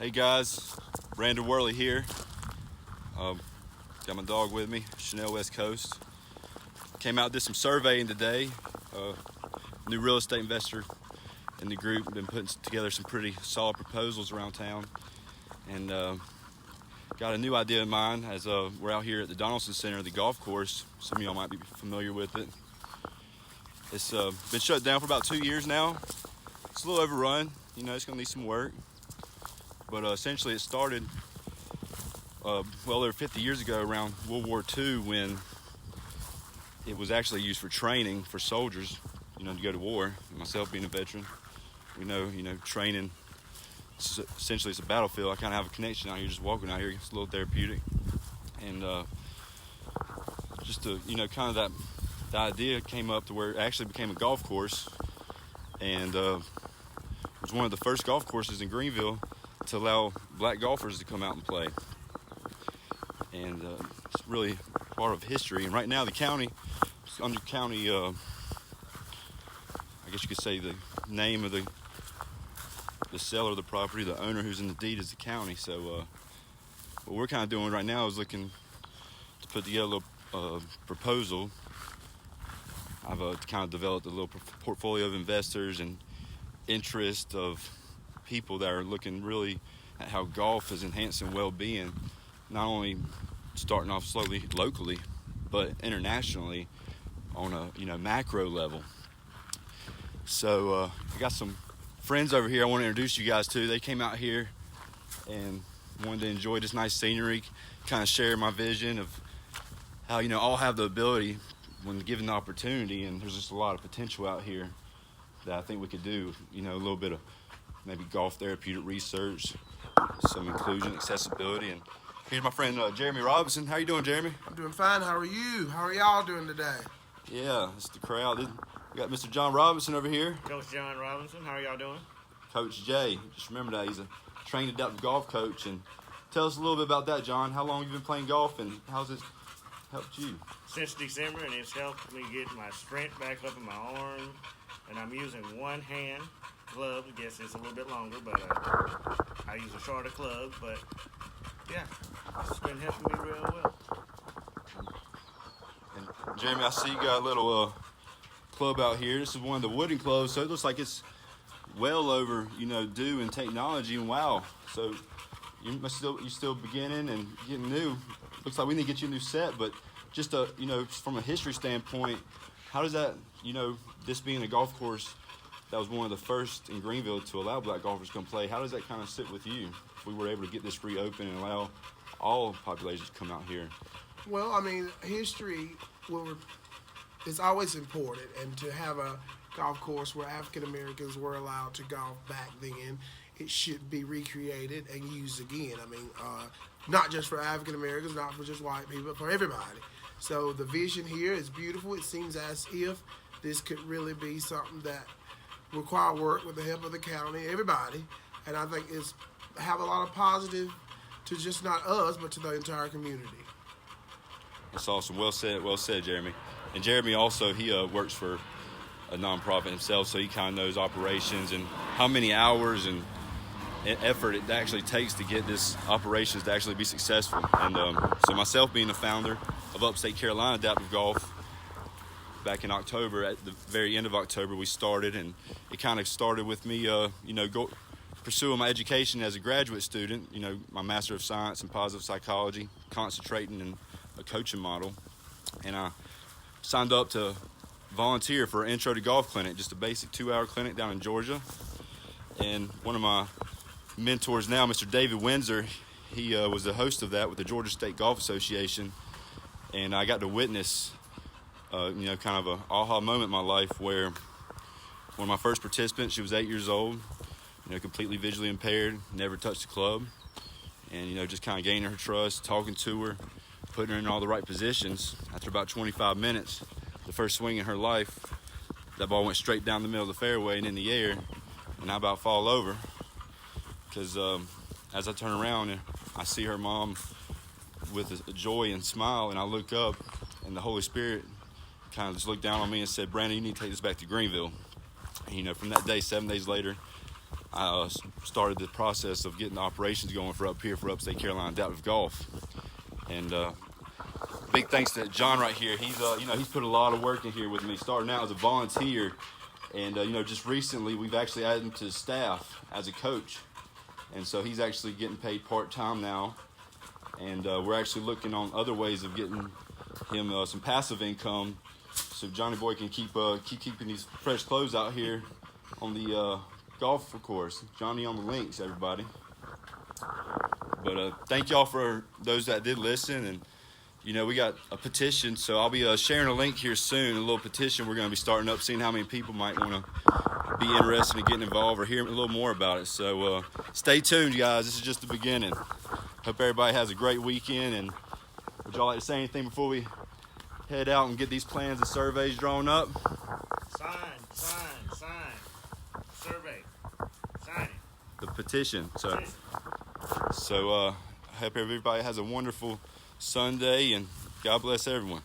Hey guys, Brandon Worley here. Got my dog with me, Chanel West Coast. Came out, did some surveying today. New real estate investor in the group. Been putting together some pretty solid proposals around town. And got a new idea in mind as we're out here at the Donaldson Center, the golf course. Some of y'all might be familiar with it. It's been shut down for about 2 years now. It's a little overrun, it's gonna need some work. But essentially it started over 50 years ago around World War II, when it was actually used for training for soldiers, to go to war. Myself being a veteran, we know, training, essentially it's a battlefield. I kind of have a connection out here, just walking out here. It's a little therapeutic. And just to, kind of the idea came up to where it actually became a golf course. And it was one of the first golf courses in Greenville to allow black golfers to come out and play. And it's really part of history. And right now the county, under county, I guess you could say the name of the seller of the property, the owner who's in the deed, is the county. So what we're kind of doing right now is looking to put together a little proposal. I've kind of developed a little portfolio of investors and interest of people that are looking really at how golf is enhancing well-being, not only starting off slowly locally, but internationally on a macro level. So I got some friends over here I want to introduce you guys to. They came out here and wanted to enjoy this nice scenery, kind of share my vision of how all have the ability when given the opportunity, and there's just a lot of potential out here that I think we could do. A little bit of maybe golf therapeutic research, some inclusion, accessibility. And here's my friend Jeremy Robinson. How you doing, Jeremy? I'm doing fine. How are you? How are y'all doing today? Yeah, it's the crowd. We got Mr. John Robinson over here. Coach John Robinson. How are y'all doing? Coach Jay. Just remember that he's a trained adaptive golf coach. And tell us a little bit about that, John. How long have you been playing golf, and how's it helped you? Since December, and it's helped me get my strength back up in my arm. And I'm using one hand club. I guess it's a little bit longer, but I use a shorter club. But yeah, it's been helping me real well. And Jeremy, I see you got a little club out here. This is one of the wooden clubs, so it looks like it's well over due in technology. And wow, so you still beginning and getting new. Looks like we need to get you a new set, but just from a history standpoint, how does that this being a golf course that was one of the first in Greenville to allow black golfers to come play, how does that kind of sit with you if we were able to get this reopened and allow all populations to come out here? Well, history is always important, and to have a golf course where African Americans were allowed to golf back then, it should be recreated and used again. Not just for African Americans, not for just white people, but for everybody. So the vision here is beautiful. It seems as if this could really be something that require work with the help of the county, everybody, and I think it's have a lot of positive to just not us, but to the entire community. That's awesome. Well said, Jeremy. And Jeremy also, he works for a nonprofit himself, so he kind of knows operations and how many hours and effort it actually takes to get this operations to actually be successful. And so myself being the founder of Upstate Carolina Adaptive Golf, back in October, at the very end of October, we started, and it kind of started with me, pursuing my education as a graduate student, my Master of Science in Positive Psychology, concentrating in a coaching model. And I signed up to volunteer for an Intro to Golf clinic, just a basic 2-hour clinic down in Georgia. And one of my mentors now, Mr. David Windsor, he was the host of that with the Georgia State Golf Association. And I got to witness kind of a aha moment in my life where one of my first participants, she was 8 years old, completely visually impaired, never touched the club, and just kind of gaining her trust, talking to her, putting her in all the right positions. After about 25 minutes, the first swing in her life, that ball went straight down the middle of the fairway and in the air, and I about fall over because as I turn around and I see her mom with a joy and smile, and I look up, and the Holy Spirit kind of just looked down on me and said, "Brandon, you need to take this back to Greenville." And, from that day, 7 days later, I started the process of getting the operations going for up here for Upstate Carolina Adaptive Golf. And big thanks to John right here. He's he's put a lot of work in here with me, starting out as a volunteer. And just recently we've actually added him to the staff as a coach. And so he's actually getting paid part-time now. And we're actually looking on other ways of getting him some passive income, so Johnny Boy can keep keeping these fresh clothes out here on the golf course. Johnny on the links, everybody. But thank y'all for those that did listen. And we got a petition, so I'll be sharing a link here soon, a little petition we're going to be starting up, seeing how many people might want to be interested in getting involved or hear a little more about it. So stay tuned, guys. This is just the beginning. Hope everybody has a great weekend. And would y'all like to say anything before we head out and get these plans and surveys drawn up? Sign. Survey. Sign it. The petition. Petition. So I hope everybody has a wonderful Sunday, and God bless everyone.